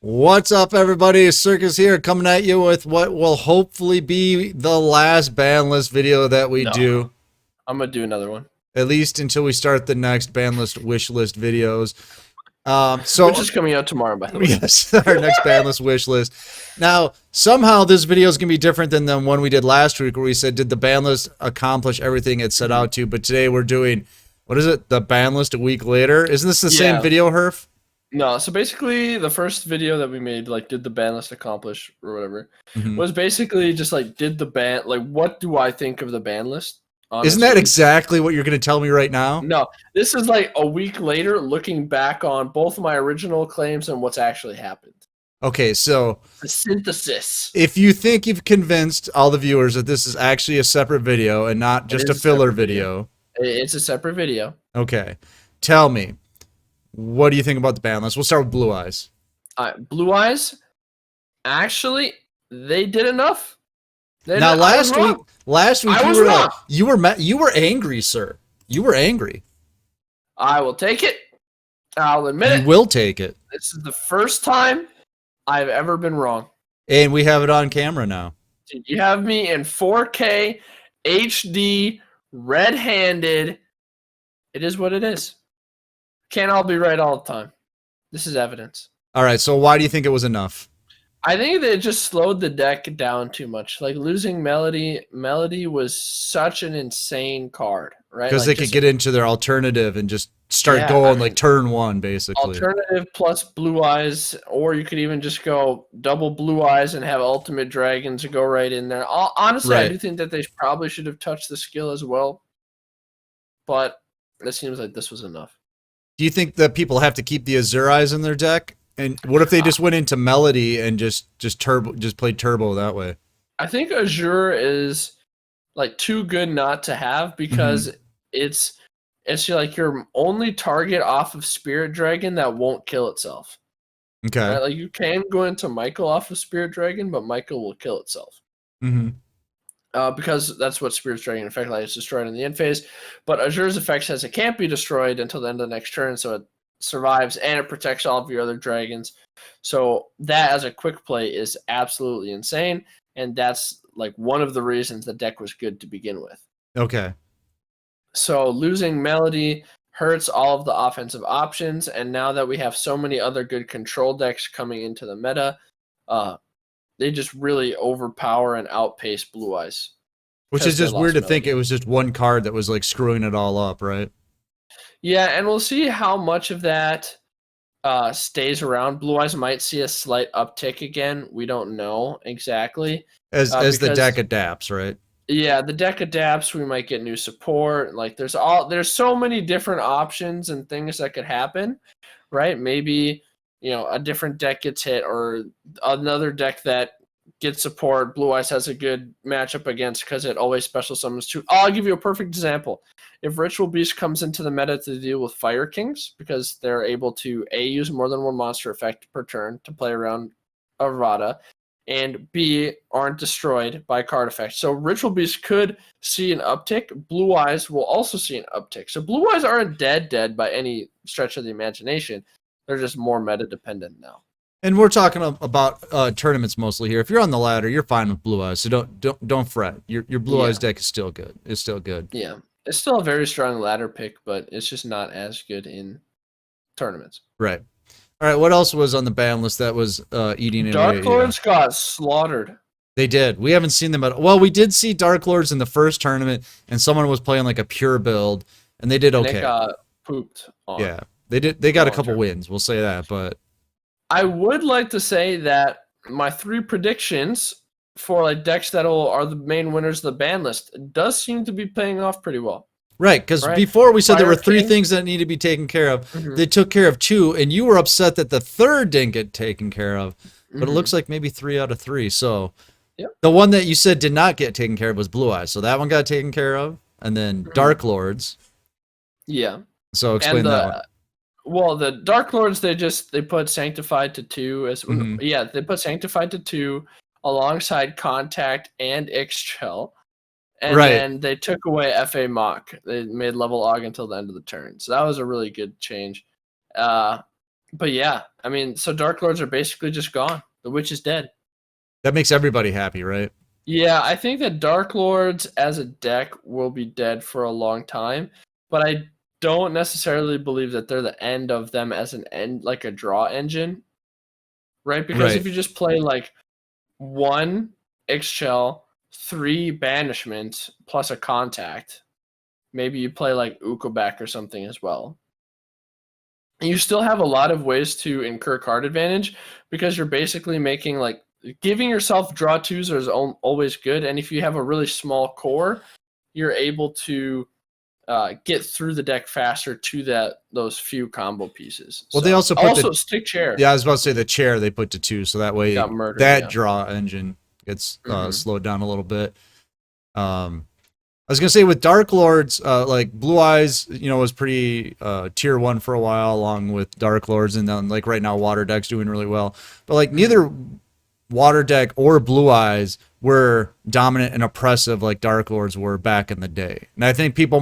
What's up, everybody? Circus here, coming at you with what will hopefully be the last ban list video that we do. I'm gonna do another one. At least until we start the next ban list wish list videos. Which is coming out tomorrow, by the way. Yes, our next ban list wish list. Now, somehow this video is going to be different than the one we did last week where we said, did the ban list accomplish everything it set out to? But today we're doing, what is it? The ban list a week later? Isn't this the same video, Herf? No, so basically the first video that we made, like, did the ban list accomplish or whatever, was basically just like, did the ban, like, what do I think of the ban list? Honestly. Isn't that exactly what you're going to tell me right now? No, this is like a week later looking back on both my original claims and what's actually happened. Okay, so the synthesis. If you think you've convinced all the viewers that this is actually a separate video and not just a filler video. It's a separate video. Okay. Tell me, what do you think about the ban list? We'll start with Blue Eyes. Blue Eyes, actually, they did enough. Now last week you were angry, sir. You were angry. I will take it. I'll admit it. You will take it. This is the first time I've ever been wrong. And we have it on camera now. You have me in 4K, HD, red-handed. It is what it is. Can't all be right all the time. This is evidence. All right, so why do you think it was enough? I think that it just slowed the deck down too much. Like, losing Melody was such an insane card, right? Because like, they could get into their alternative and just start going like turn one, basically. Alternative plus Blue Eyes, or you could even just go double Blue Eyes and have Ultimate Dragons go right in there. Honestly, I do think that they probably should have touched the skill as well. But it seems like this was enough. Do you think that people have to keep the Azure Eyes in their deck? And what if they just went into Melody and just played Turbo that way? I think Azure is like too good not to have because it's like your only target off of Spirit Dragon that won't kill itself. Okay. Right? Like, you can go into Michael off of Spirit Dragon, but Michael will kill itself. Because that's what Spirit Dragon effect like is destroyed in the end phase. But Azure's effect says it can't be destroyed until the end of the next turn, so it survives and it protects all of your other dragons. So that as a quick play is absolutely insane, and that's like one of the reasons the deck was good to begin with. Okay. So losing Melody hurts all of the offensive options, and now that we have so many other good control decks coming into the meta, they just really overpower and outpace Blue Eyes. Which is just weird to think it was just one card that was like screwing it all up, right? Yeah, and we'll see how much of that stays around. Blue Eyes might see a slight uptick again. We don't know exactly. As the deck adapts, right? Yeah, the deck adapts. We might get new support. Like, there's so many different options and things that could happen, right? Maybe, a different deck gets hit, or another deck that gets support Blue Eyes has a good matchup against because it always special summons too. I'll give you a perfect example. If Ritual Beast comes into the meta to deal with Fire Kings, because they're able to A, use more than one monster effect per turn to play around Arvada, and B, aren't destroyed by card effects. So Ritual Beast could see an uptick. Blue Eyes will also see an uptick. So Blue Eyes aren't dead by any stretch of the imagination. They're just more meta dependent now. And we're talking about tournaments mostly here. If you're on the ladder, you're fine with Blue Eyes, so don't fret. Your Blue Eyes deck is still good. It's still good. Yeah, it's still a very strong ladder pick, but it's just not as good in tournaments. Right. All right. What else was on the ban list that was eating into Darklords got slaughtered. They did. We haven't seen them at all. Well, we did see Darklords in the first tournament, and someone was playing like a pure build, and they did okay. They got pooped on. Yeah, they did. They got a couple wins. We'll say that, but I would like to say that my 3 predictions for like decks that are the main winners of the ban list does seem to be paying off pretty well. Right, because before we said there were 3 things that need to be taken care of. They took care of 2, and you were upset that the 3rd didn't get taken care of. But it looks like maybe 3 out of 3. So the one that you said did not get taken care of was Blue Eyes. So that one got taken care of, and then Darklords. Yeah. So explain that one. Well, the Darklords, they put Sanctified to 2 as they put Sanctified to 2 alongside Contact and Ixchel. And then they took away FA Mock. They made level Aug until the end of the turn. So that was a really good change. But yeah, I mean, so Darklords are basically just gone. The witch is dead. That makes everybody happy, right? Yeah, I think that Darklords as a deck will be dead for a long time, but I don't necessarily believe that they're the end of them as an end, like a draw engine, right? Because if you just play like 1 Ixchel, 3 Banishment, plus a Contact, maybe you play like Ukobek or something as well. And you still have a lot of ways to incur card advantage because you're basically making like giving yourself draw twos is always good. And if you have a really small core, you're able to get through the deck faster to those few combo pieces. Well, so, they also put stick chair. Yeah, I was about to say the chair they put to 2, so that way that draw engine gets slowed down a little bit. I was gonna say with Darklords, like Blue Eyes, was pretty tier 1 for a while, along with Darklords, and then like right now Water Deck's doing really well. But like neither Water Deck or Blue Eyes were dominant and oppressive like Darklords were back in the day. And I think people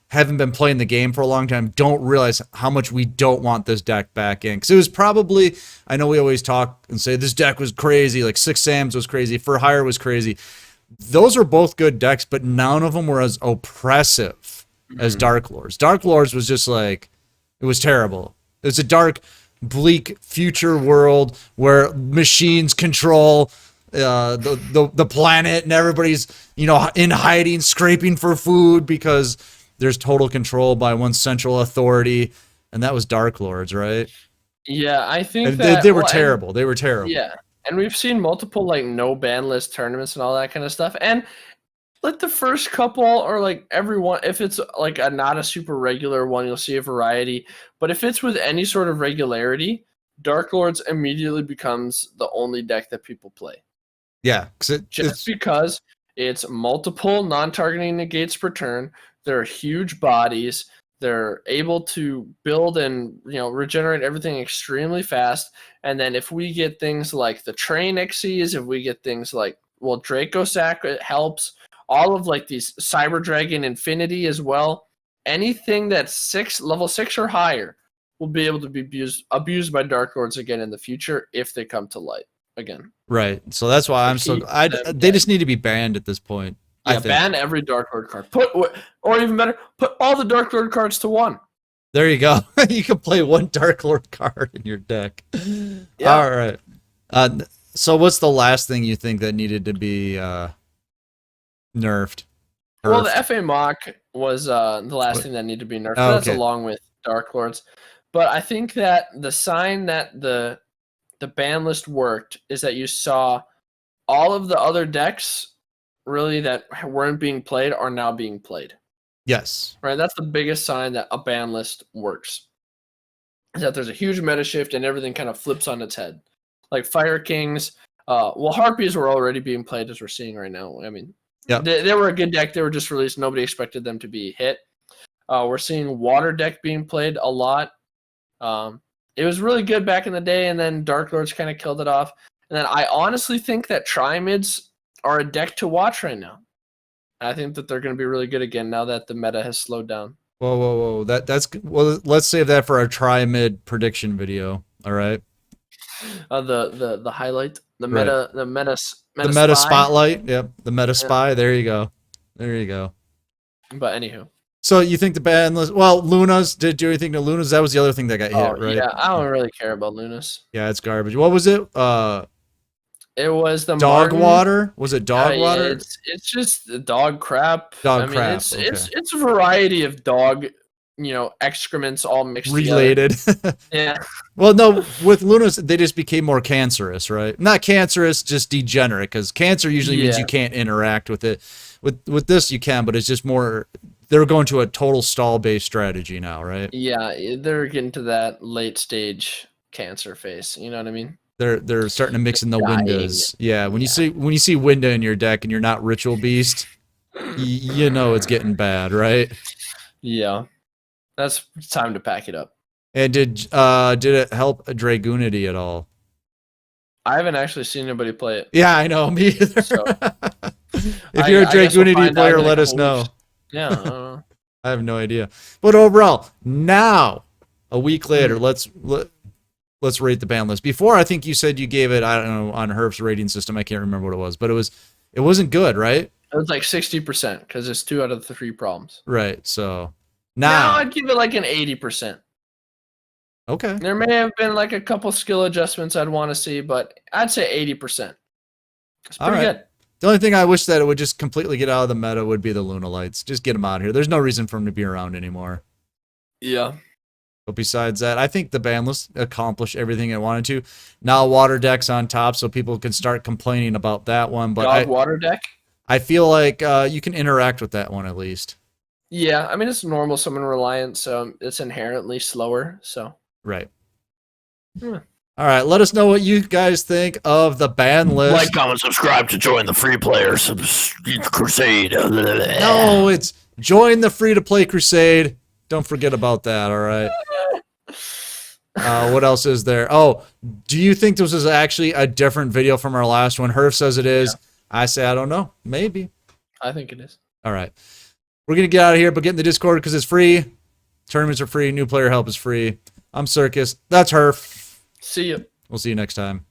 haven't been playing the game for a long time don't realize how much we don't want this deck back in. Because it was probably, I know we always talk and say this deck was crazy, like Six Sams was crazy, For Hire was crazy. Those are both good decks, but none of them were as oppressive as Darklords. Darklords was just like, it was terrible. It was a dark, bleak future world where machines control the planet, and everybody's in hiding, scraping for food because there's total control by one central authority, and that was Darklords, right? Yeah, I think they were terrible. They were terrible. Yeah. And we've seen multiple like no ban list tournaments and all that kind of stuff. And like the first couple or like everyone, if it's like not a super regular one, you'll see a variety. But if it's with any sort of regularity, Darklords immediately becomes the only deck that people play. Yeah, because it's multiple non-targeting negates per turn. They're huge bodies. They're able to build and regenerate everything extremely fast. And then if we get things like the Train Xyz, if we get things like Draco Sack, it helps. All of like these Cyber Dragon Infinity as well. Anything that's level 6 or higher will be able to be abused by Darklords again in the future if they come to light again. Right. So that's why they just need to be banned at this point. Yeah, ban every Darklord card. Or even better, put all the Darklord cards to 1. There you go. You can play 1 Darklord card in your deck. Yeah. All right. So what's the last thing you think that needed to be nerfed? Well, the FA Mock was the last thing that needed to be nerfed. Oh, that's along with Darklords. But I think that the sign that the ban list worked is that you saw all of the other decks really that weren't being played are now being played. Yes. Right. That's the biggest sign that a ban list works. Is that there's a huge meta shift and everything kind of flips on its head. Like Fire Kings, Harpies were already being played as we're seeing right now. I mean, they were a good deck. They were just released. Nobody expected them to be hit. We're seeing Water Deck being played a lot. It was really good back in the day, and then Darklords kind of killed it off. And then I honestly think that Tri-Mids are a deck to watch right now. I think that they're going to be really good again now that the meta has slowed down. Whoa. That's let's save that for our Tri-Mid prediction video. All right. The highlight, the meta spotlight. Yep. The meta spy. There you go. But anywho. So you think the ban list? Well, Luna's did do anything to Luna's? That was the other thing that got hit, right? Yeah, I don't really care about Luna's. Yeah, it's garbage. What was it? It was the dog water. Was it dog water? It's just dog crap. Crap. It's a variety of dog, excrements all mixed related. Together. Yeah. Well, no, with Lunas they just became more cancerous, right? Not cancerous, just degenerate. Because cancer usually means you can't interact with it. With this you can, but it's just more. They're going to a total stall-based strategy now, right? Yeah, they're getting to that late stage cancer phase. You know what I mean? They're starting to mix in the windows. Yeah, when you see window in your deck and you're not Ritual Beast, you know it's getting bad, right? Yeah, that's time to pack it up. And did it help Dragoonity at all? I haven't actually seen anybody play it. Yeah, I know, me either. So, if you're a Dragoonity player, let us know. Yeah, I don't know. I have no idea. But overall, now A week later, let's rate the ban list. Before, I think you said you gave it, I don't know, on Herf's rating system. I can't remember what it was, but it wasn't good, right? It was like 60% because it's 2 out of the 3 problems. Right. So now I'd give it like an 80%. Okay. There may have been like a couple skill adjustments I'd want to see, but I'd say 80%. It's pretty good. The only thing I wish that it would just completely get out of the meta would be the Lunalights. Just get them out of here. There's no reason for them to be around anymore. Yeah. But besides that, I think the ban list accomplished everything it wanted to. Now water deck's on top, so people can start complaining about that one. But water deck? I feel like you can interact with that one at least. Yeah, I mean, it's normal summon reliant, so it's inherently slower. So right. All right, let us know what you guys think of the ban list. Like, comment, subscribe to join the free player crusade. No, it's join the free-to-play crusade. Don't forget about that, all right? What else is there? Oh, do you think this is actually a different video from our last one? Herf says it is. Yeah. I say I don't know. Maybe. I think it is. All right. We're going to get out of here, but get in the Discord because it's free. Tournaments are free. New player help is free. I'm Circus. That's Herf. See you. We'll see you next time.